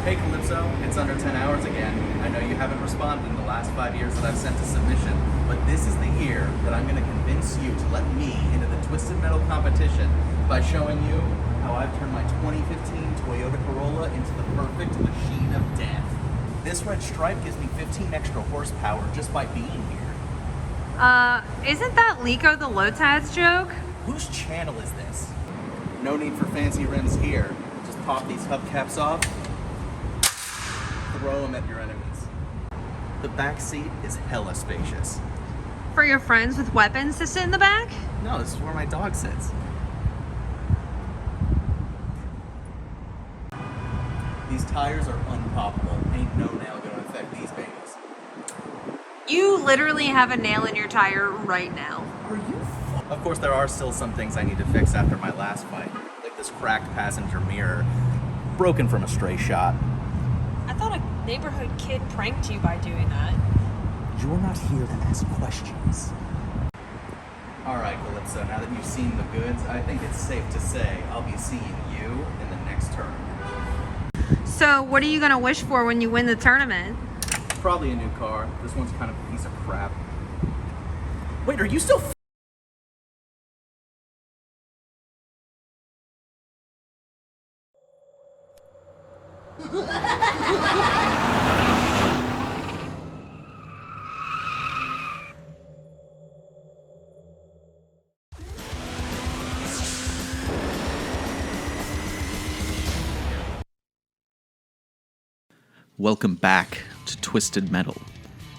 Hey Calypso, it's under 10 hours again. I know you haven't responded in the last 5 years that I've sent to submission, but this is the year that I'm going to convince you to let me into the Twisted Metal competition by showing you how I've turned my 2015 Toyota Corolla into the perfect machine of death. This red stripe gives me 15 extra horsepower just by being here. Isn't that Lico the Lotaz joke? Whose channel is this? No need for fancy rims here. Just pop these hubcaps off, throw them at your enemies. The back seat is hella spacious. For your friends with weapons to sit in the back? No, this is where my dog sits. These tires are unpoppable. Ain't no nail gonna affect these babies. You literally have a nail in your tire right now. Are you Of course, there are still some things I need to fix after my last fight. Like this cracked passenger mirror, broken from a stray shot. I thought a neighborhood kid pranked you by doing that. You're not here to ask questions. Alright, Calypso, now that you've seen the goods, I think it's safe to say I'll be seeing you in the next tournament. So, what are you gonna wish for when you win the tournament? Probably a new car. This one's kind of a piece of crap. Wait, are you still Welcome back to Twisted Metal.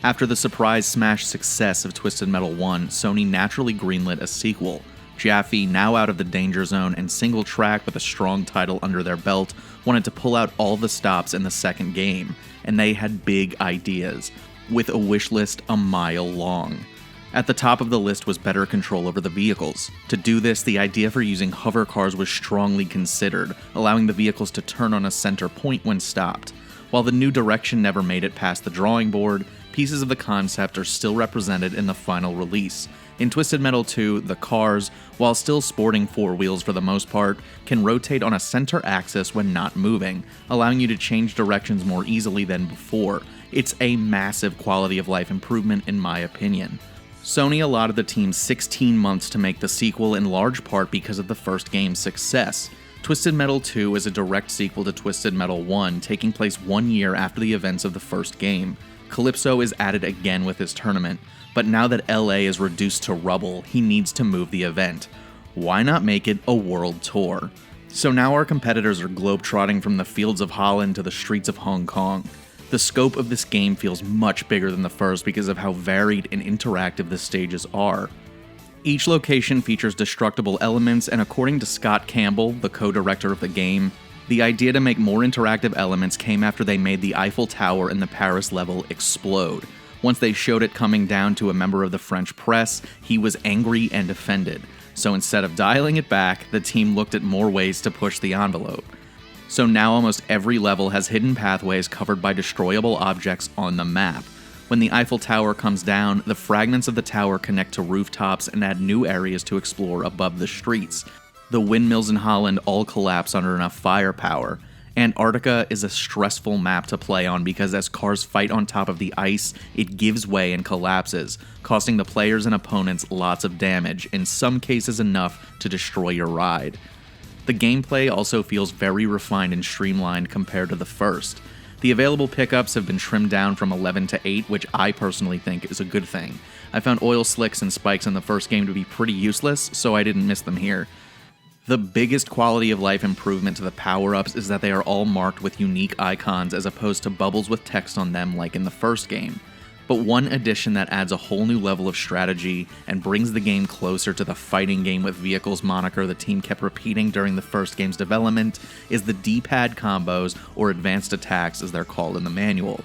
After the surprise smash success of Twisted Metal 1, Sony naturally greenlit a sequel. Jaffe, now out of the danger zone and single track with a strong title under their belt, wanted to pull out all the stops in the second game, and they had big ideas, with a wish list a mile long. At the top of the list was better control over the vehicles. To do this, the idea for using hover cars was strongly considered, allowing the vehicles to turn on a center point when stopped. While the new direction never made it past the drawing board, pieces of the concept are still represented in the final release. In Twisted Metal 2, the cars, while still sporting four wheels for the most part, can rotate on a center axis when not moving, allowing you to change directions more easily than before. It's a massive quality of life improvement in my opinion. Sony allotted the team 16 months to make the sequel in large part because of the first game's success. Twisted Metal 2 is a direct sequel to Twisted Metal 1, taking place 1 year after the events of the first game. Calypso is added again with his tournament, but now that LA is reduced to rubble, he needs to move the event. Why not make it a world tour? So now our competitors are globetrotting from the fields of Holland to the streets of Hong Kong. The scope of this game feels much bigger than the first because of how varied and interactive the stages are. Each location features destructible elements, and according to Scott Campbell, the co-director of the game, the idea to make more interactive elements came after they made the Eiffel Tower in the Paris level explode. Once they showed it coming down to a member of the French press, he was angry and offended. So instead of dialing it back, the team looked at more ways to push the envelope. So now almost every level has hidden pathways covered by destroyable objects on the map. When the Eiffel Tower comes down, the fragments of the tower connect to rooftops and add new areas to explore above the streets. The windmills in Holland all collapse under enough firepower. Antarctica is a stressful map to play on because as cars fight on top of the ice, it gives way and collapses, costing the players and opponents lots of damage, in some cases enough to destroy your ride. The gameplay also feels very refined and streamlined compared to the first. The available pickups have been trimmed down from 11 to 8, which I personally think is a good thing. I found oil slicks and spikes in the first game to be pretty useless, so I didn't miss them here. The biggest quality of life improvement to the power-ups is that they are all marked with unique icons as opposed to bubbles with text on them like in the first game. But one addition that adds a whole new level of strategy and brings the game closer to the fighting game with vehicles moniker the team kept repeating during the first game's development is the D-pad combos, or advanced attacks as they're called in the manual.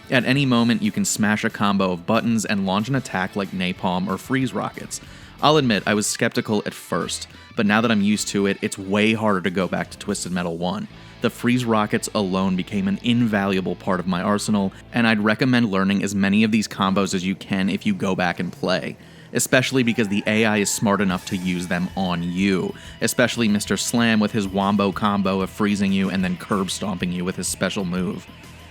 At any moment you can smash a combo of buttons and launch an attack like napalm or freeze rockets. I'll admit I was skeptical at first, but now that I'm used to it, it's way harder to go back to Twisted Metal 1. The freeze rockets alone became an invaluable part of my arsenal, and I'd recommend learning as many of these combos as you can if you go back and play. especially because the AI is smart enough to use them on you, especially Mr. Slam with his wombo combo of freezing you and then curb stomping you with his special move.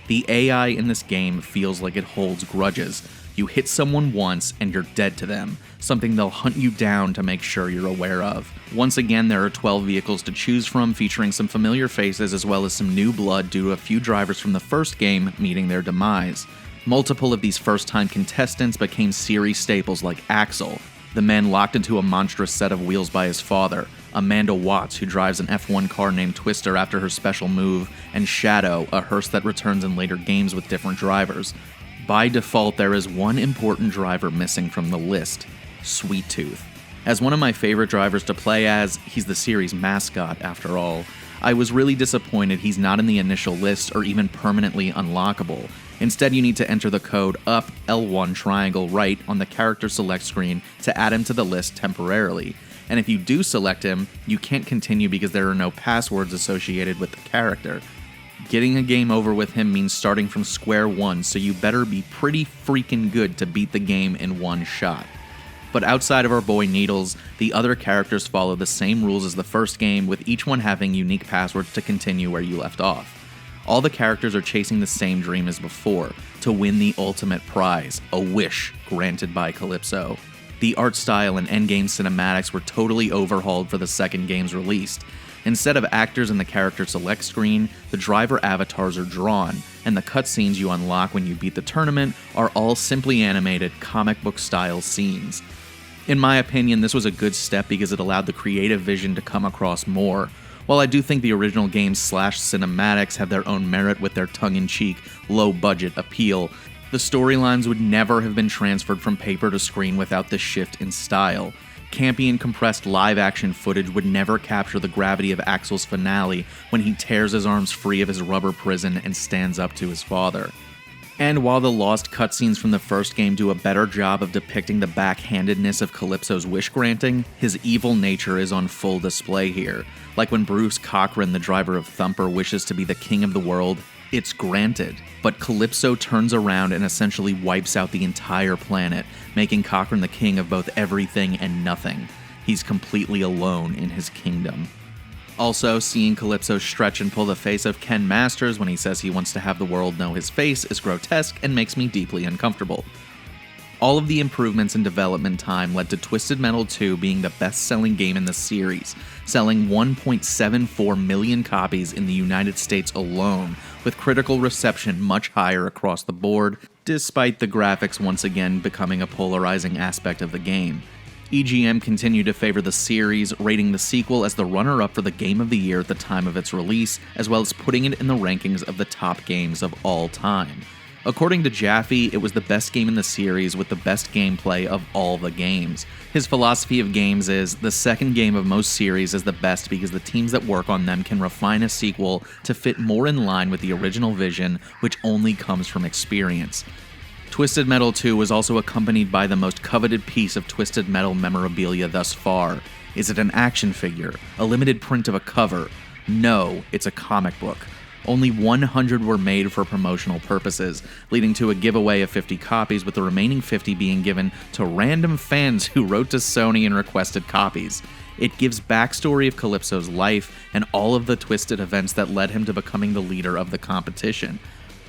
The AI in this game feels like it holds grudges. You hit someone once and you're dead to them, something they'll hunt you down to make sure you're aware of. Once again, there are 12 vehicles to choose from, featuring some familiar faces as well as some new blood due to a few drivers from the first game meeting their demise. Multiple of these first-time contestants became series staples like Axel, the man locked into a monstrous set of wheels by his father, Amanda Watts, who drives an F1 car named Twister after her special move, and Shadow, a hearse that returns in later games with different drivers. By default, there is one important driver missing from the list, Sweet Tooth. As one of my favorite drivers to play as, he's the series mascot after all. I was really disappointed he's not in the initial list or even permanently unlockable. Instead, you need to enter the code up L1 triangle right on the character select screen to add him to the list temporarily. And if you do select him, you can't continue because there are no passwords associated with the character. Getting a game over with him means starting from square one, so you better be pretty freaking good to beat the game in one shot. But outside of our boy Needles, the other characters follow the same rules as the first game, with each one having unique passwords to continue where you left off. All the characters are chasing the same dream as before, to win the ultimate prize, a wish granted by Calypso. The art style and endgame cinematics were totally overhauled for the second game's release. Instead of actors in the character select screen, the driver avatars are drawn, and the cutscenes you unlock when you beat the tournament are all simply animated comic book style scenes. In my opinion, this was a good step because it allowed the creative vision to come across more. While I do think the original games / cinematics have their own merit with their tongue-in-cheek, low-budget appeal, the storylines would never have been transferred from paper to screen without this shift in style. Campy and compressed live-action footage would never capture the gravity of Axel's finale when he tears his arms free of his rubber prison and stands up to his father. And while the lost cutscenes from the first game do a better job of depicting the backhandedness of Calypso's wish granting, his evil nature is on full display here. Like when Bruce Cochran, the driver of Thumper, wishes to be the king of the world, it's granted. But Calypso turns around and essentially wipes out the entire planet, making Cochran the king of both everything and nothing. He's completely alone in his kingdom. Also, seeing Calypso stretch and pull the face of Ken Masters when he says he wants to have the world know his face is grotesque and makes me deeply uncomfortable. All of the improvements in development time led to Twisted Metal 2 being the best-selling game in the series, selling 1.74 million copies in the United States alone, with critical reception much higher across the board, despite the graphics once again becoming a polarizing aspect of the game. EGM continued to favor the series, rating the sequel as the runner-up for the Game of the Year at the time of its release, as well as putting it in the rankings of the top games of all time. According to Jaffe, it was the best game in the series with the best gameplay of all the games. His philosophy of games is, the second game of most series is the best because the teams that work on them can refine a sequel to fit more in line with the original vision, which only comes from experience. Twisted Metal 2 was also accompanied by the most coveted piece of Twisted Metal memorabilia thus far. Is it an action figure? A limited print of a cover? No, it's a comic book. Only 100 were made for promotional purposes, leading to a giveaway of 50 copies, with the remaining 50 being given to random fans who wrote to Sony and requested copies. It gives backstory of Calypso's life and all of the twisted events that led him to becoming the leader of the competition.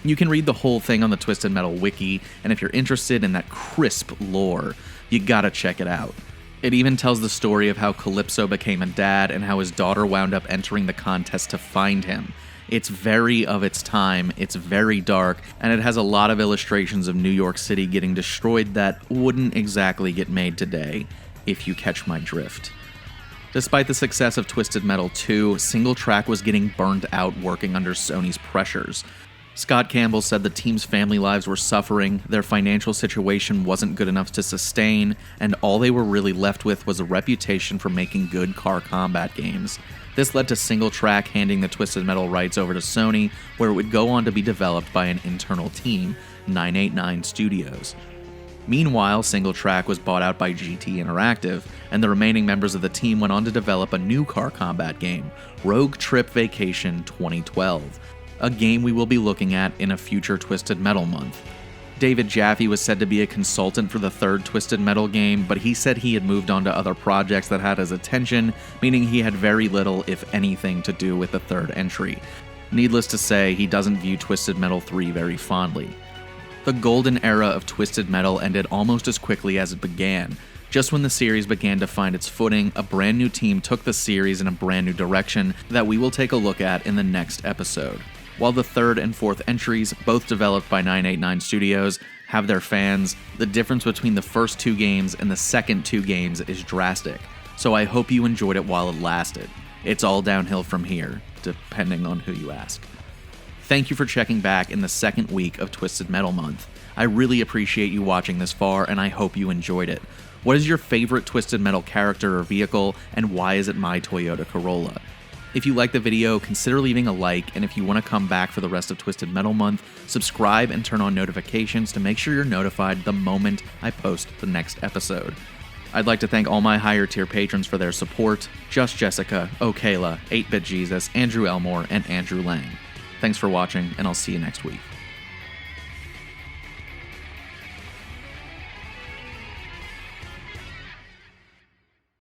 You can read the whole thing on the Twisted Metal wiki, and if you're interested in that crisp lore, you gotta check it out. It even tells the story of how Calypso became a dad and how his daughter wound up entering the contest to find him. It's very of its time, it's very dark, and it has a lot of illustrations of New York City getting destroyed that wouldn't exactly get made today, if you catch my drift. Despite the success of Twisted Metal 2, Single Track was getting burned out working under Sony's pressures. Scott Campbell said the team's family lives were suffering, their financial situation wasn't good enough to sustain, and all they were really left with was a reputation for making good car combat games. This led to Single Track handing the Twisted Metal rights over to Sony, where it would go on to be developed by an internal team, 989 Studios. Meanwhile, Single Track was bought out by GT Interactive, and the remaining members of the team went on to develop a new car combat game, Rogue Trip Vacation 2012, a game we will be looking at in a future Twisted Metal month. David Jaffe was said to be a consultant for the third Twisted Metal game, but he said he had moved on to other projects that had his attention, meaning he had very little, if anything, to do with the third entry. Needless to say, he doesn't view Twisted Metal 3 very fondly. The golden era of Twisted Metal ended almost as quickly as it began. Just when the series began to find its footing, a brand new team took the series in a brand new direction that we will take a look at in the next episode. While the third and fourth entries, both developed by 989 Studios, have their fans, the difference between the first two games and the second two games is drastic, so I hope you enjoyed it while it lasted. It's all downhill from here, depending on who you ask. Thank you for checking back in the second week of Twisted Metal Month. I really appreciate you watching this far, and I hope you enjoyed it. What is your favorite Twisted Metal character or vehicle, and why is it my Toyota Corolla? If you like the video, consider leaving a like, and if you want to come back for the rest of Twisted Metal Month, subscribe and turn on notifications to make sure you're notified the moment I post the next episode. I'd like to thank all my higher tier patrons for their support: Just Jessica, Okayla, 8-Bit Jesus, Andrew Elmore, and Andrew Lang. Thanks for watching, and I'll see you next week.